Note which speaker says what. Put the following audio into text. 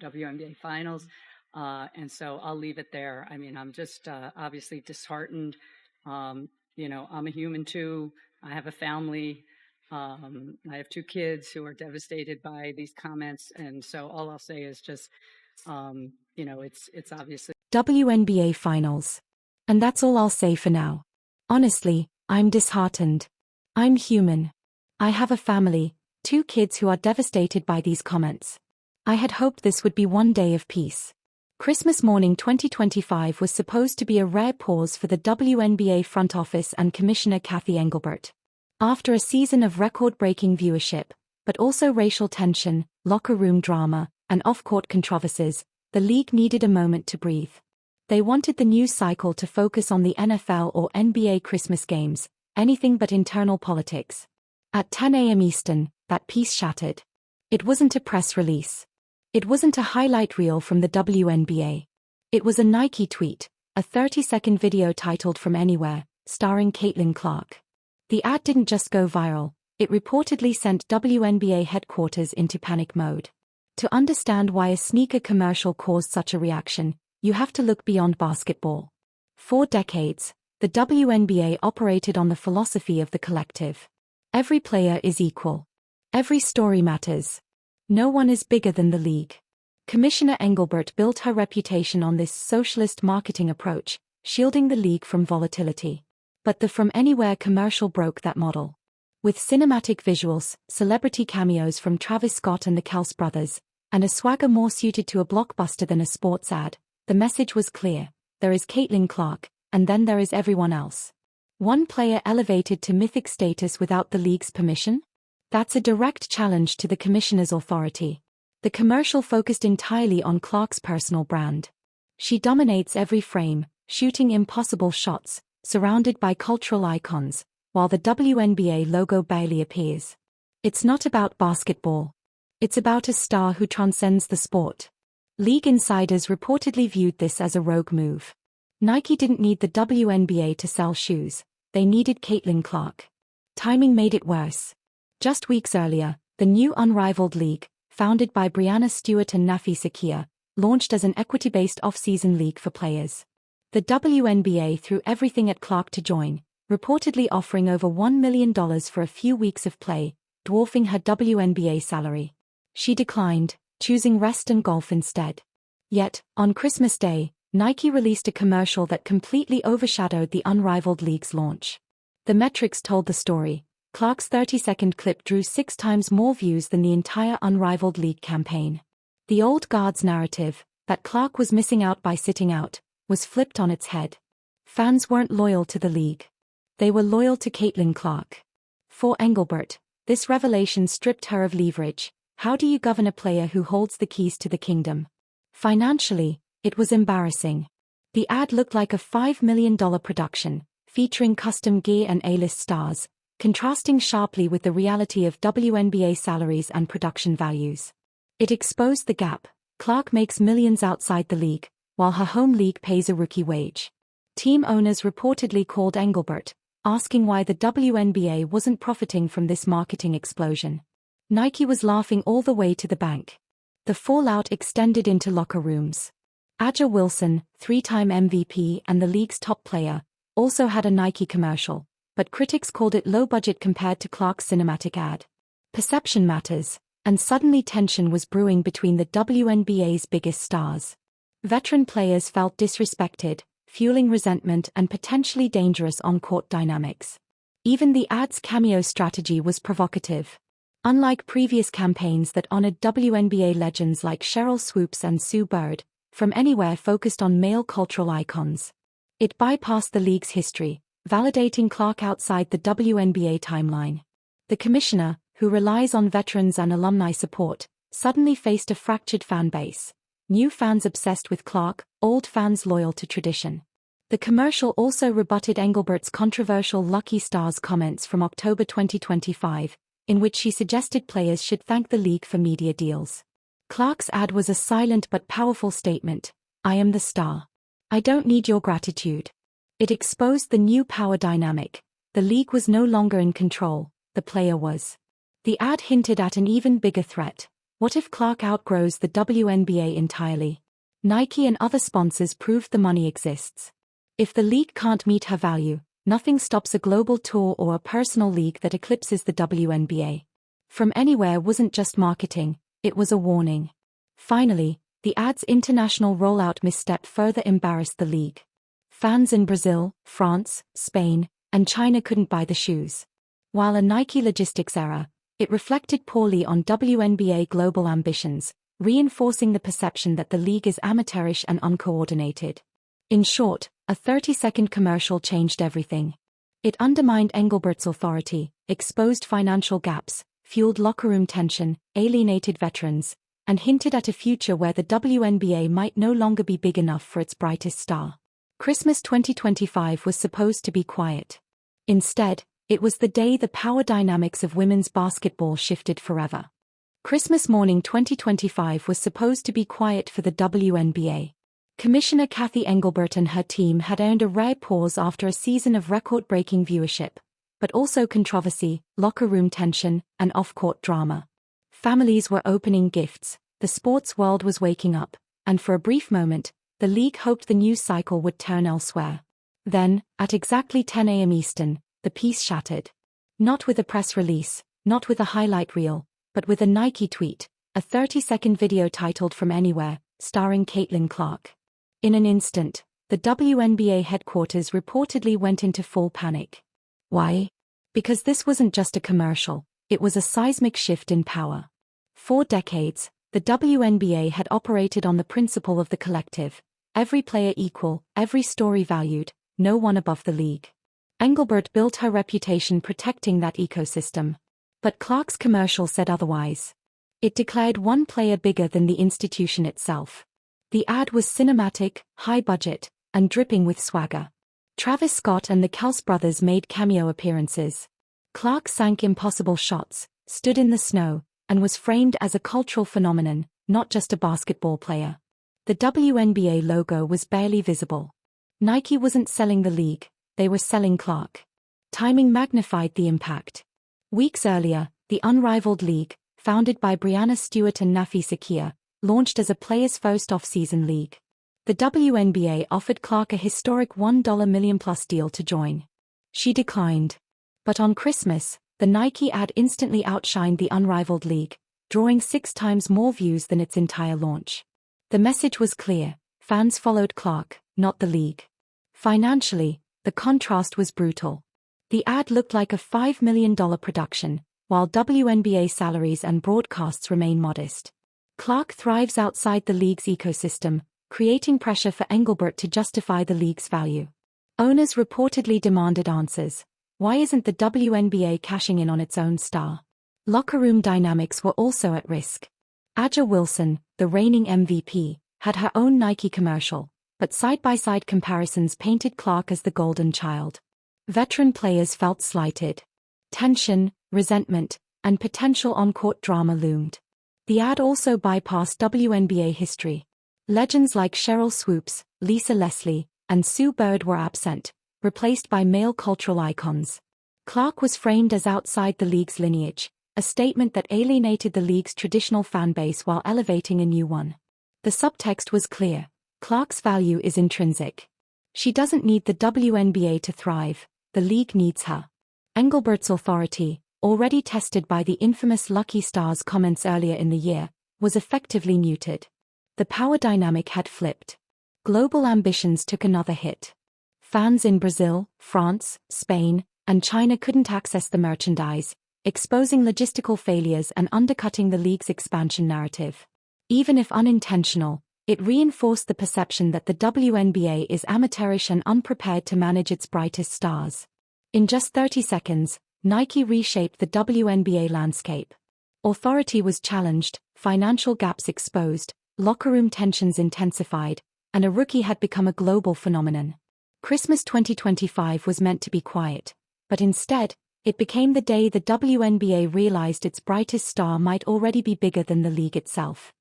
Speaker 1: WNBA finals. And so I'll leave it there. I mean, I'm just obviously disheartened. I'm a human too. I have a family. I have two kids who are devastated by these comments. And so all I'll say is just, it's obviously
Speaker 2: WNBA finals. And that's all I'll say for now. Honestly, I'm disheartened. I'm human. I have a family, two kids who are devastated by these comments. I had hoped this would be one day of peace. Christmas morning 2025 was supposed to be a rare pause for the WNBA front office and Commissioner Cathy Engelbert. After a season of record-breaking viewership, but also racial tension, locker room drama, and off-court controversies, the league needed a moment to breathe. They wanted the news cycle to focus on the NFL or NBA Christmas games, anything but internal politics. At 10 a.m. Eastern, that peace shattered. It wasn't a press release. It wasn't a highlight reel from the WNBA. It was a Nike tweet, a 30-second video titled From Anywhere, starring Caitlin Clark. The ad didn't just go viral, it reportedly sent WNBA headquarters into panic mode. To understand why a sneaker commercial caused such a reaction, you have to look beyond basketball. For decades, the WNBA operated on the philosophy of the collective. Every player is equal. Every story matters. No one is bigger than the league. Commissioner Engelbert built her reputation on this socialist marketing approach, shielding the league from volatility. But the From Anywhere commercial broke that model. With cinematic visuals, celebrity cameos from Travis Scott and the Kelce brothers, and a swagger more suited to a blockbuster than a sports ad, the message was clear. There is Caitlin Clark, and then there is everyone else. One player elevated to mythic status without the league's permission? That's a direct challenge to the commissioner's authority. The commercial focused entirely on Clark's personal brand. She dominates every frame, shooting impossible shots, surrounded by cultural icons, while the WNBA logo barely appears. It's not about basketball. It's about a star who transcends the sport. League insiders reportedly viewed this as a rogue move. Nike didn't need the WNBA to sell shoes, they needed Caitlin Clark. Timing made it worse. Just weeks earlier, the new unrivaled league, founded by Breanna Stewart and Nafi Sakia, launched as an equity-based off-season league for players. The WNBA threw everything at Clark to join, reportedly offering over $1 million for a few weeks of play, dwarfing her WNBA salary. She declined, choosing rest and golf instead. Yet, on Christmas Day, Nike released a commercial that completely overshadowed the unrivaled league's launch. The metrics told the story. Clark's 30-second clip drew 6 times more views than the entire unrivaled league campaign. The old guard's narrative, that Clark was missing out by sitting out, was flipped on its head. Fans weren't loyal to the league. They were loyal to Caitlin Clark. For Engelbert, this revelation stripped her of leverage. How do you govern a player who holds the keys to the kingdom? Financially, it was embarrassing. The ad looked like a $5 million production, featuring custom gear and A-list stars, contrasting sharply with the reality of WNBA salaries and production values. It exposed the gap. Clark makes millions outside the league, while her home league pays a rookie wage. Team owners reportedly called Engelbert, asking why the WNBA wasn't profiting from this marketing explosion. Nike was laughing all the way to the bank. The fallout extended into locker rooms. Aja Wilson, 3-time MVP and the league's top player, also had a Nike commercial, but critics called it low-budget compared to Clark's cinematic ad. Perception matters, and suddenly tension was brewing between the WNBA's biggest stars. Veteran players felt disrespected, fueling resentment and potentially dangerous on-court dynamics. Even the ad's cameo strategy was provocative. Unlike previous campaigns that honored WNBA legends like Sheryl Swoopes and Sue Bird, From Anywhere focused on male cultural icons. It bypassed the league's history, validating Clark outside the WNBA timeline. The commissioner, who relies on veterans and alumni support, suddenly faced a fractured fan base. New fans obsessed with Clark, old fans loyal to tradition. The commercial also rebutted Engelbert's controversial Lucky Stars comments from October 2025, in which she suggested players should thank the league for media deals. Clark's ad was a silent but powerful statement. I am the star. I don't need your gratitude. It exposed the new power dynamic. The league was no longer in control, the player was. The ad hinted at an even bigger threat. What if Clark outgrows the WNBA entirely? Nike and other sponsors proved the money exists. If the league can't meet her value, nothing stops a global tour or a personal league that eclipses the WNBA. From Anywhere wasn't just marketing, it was a warning. Finally, the ad's international rollout misstep further embarrassed the league. Fans in Brazil, France, Spain, and China couldn't buy the shoes. While a Nike logistics error, it reflected poorly on WNBA global ambitions, reinforcing the perception that the league is amateurish and uncoordinated. In short, a 30-second commercial changed everything. It undermined Engelbert's authority, exposed financial gaps, fueled locker room tension, alienated veterans, and hinted at a future where the WNBA might no longer be big enough for its brightest star. Christmas 2025 was supposed to be quiet. Instead, it was the day the power dynamics of women's basketball shifted forever. Christmas morning 2025 was supposed to be quiet for the WNBA. Commissioner Kathy Engelbert and her team had earned a rare pause after a season of record-breaking viewership, but also controversy, locker room tension, and off-court drama. Families were opening gifts, the sports world was waking up, and for a brief moment, the league hoped the news cycle would turn elsewhere. Then, at exactly 10 a.m. Eastern, the peace shattered. Not with a press release, not with a highlight reel, but with a Nike tweet, a 30-second video titled From Anywhere, starring Caitlin Clark. In an instant, the WNBA headquarters reportedly went into full panic. Why? Because this wasn't just a commercial, it was a seismic shift in power. For decades, the WNBA had operated on the principle of the collective, every player equal, every story valued, no one above the league. Engelbert built her reputation protecting that ecosystem. But Clark's commercial said otherwise. It declared one player bigger than the institution itself. The ad was cinematic, high-budget, and dripping with swagger. Travis Scott and the Kels brothers made cameo appearances. Clark sank impossible shots, stood in the snow, and was framed as a cultural phenomenon, not just a basketball player. The WNBA logo was barely visible. Nike wasn't selling the league, they were selling Clark. Timing magnified the impact. Weeks earlier, the unrivaled league, founded by Breanna Stewart and Nafi Sakia, launched as a players-first off-season league. The WNBA offered Clark a historic $1 million-plus deal to join. She declined. But on Christmas, the Nike ad instantly outshined the unrivaled league, drawing 6 times more views than its entire launch. The message was clear: fans followed Clark, not the league. Financially, the contrast was brutal. The ad looked like a $5 million production, while WNBA salaries and broadcasts remain modest. Clark thrives outside the league's ecosystem, creating pressure for Engelbert to justify the league's value. Owners reportedly demanded answers. Why isn't the WNBA cashing in on its own star? Locker room dynamics were also at risk. Aja Wilson, the reigning MVP, had her own Nike commercial, but side-by-side comparisons painted Clark as the golden child. Veteran players felt slighted. Tension, resentment, and potential on-court drama loomed. The ad also bypassed WNBA history. Legends like Cheryl Swoops, Lisa Leslie, and Sue Bird were absent, replaced by male cultural icons. Clark was framed as outside the league's lineage, a statement that alienated the league's traditional fanbase while elevating a new one. The subtext was clear: Clark's value is intrinsic. She doesn't need the WNBA to thrive, the league needs her. Engelbert's authority, already tested by the infamous Lucky Star's comments earlier in the year, was effectively muted. The power dynamic had flipped. Global ambitions took another hit. Fans in Brazil, France, Spain, and China couldn't access the merchandise, exposing logistical failures and undercutting the league's expansion narrative. Even if unintentional, it reinforced the perception that the WNBA is amateurish and unprepared to manage its brightest stars. In just 30 seconds, Nike reshaped the WNBA landscape. Authority was challenged, financial gaps exposed, locker room tensions intensified, and a rookie had become a global phenomenon. Christmas 2025 was meant to be quiet, but instead, it became the day the WNBA realized its brightest star might already be bigger than the league itself.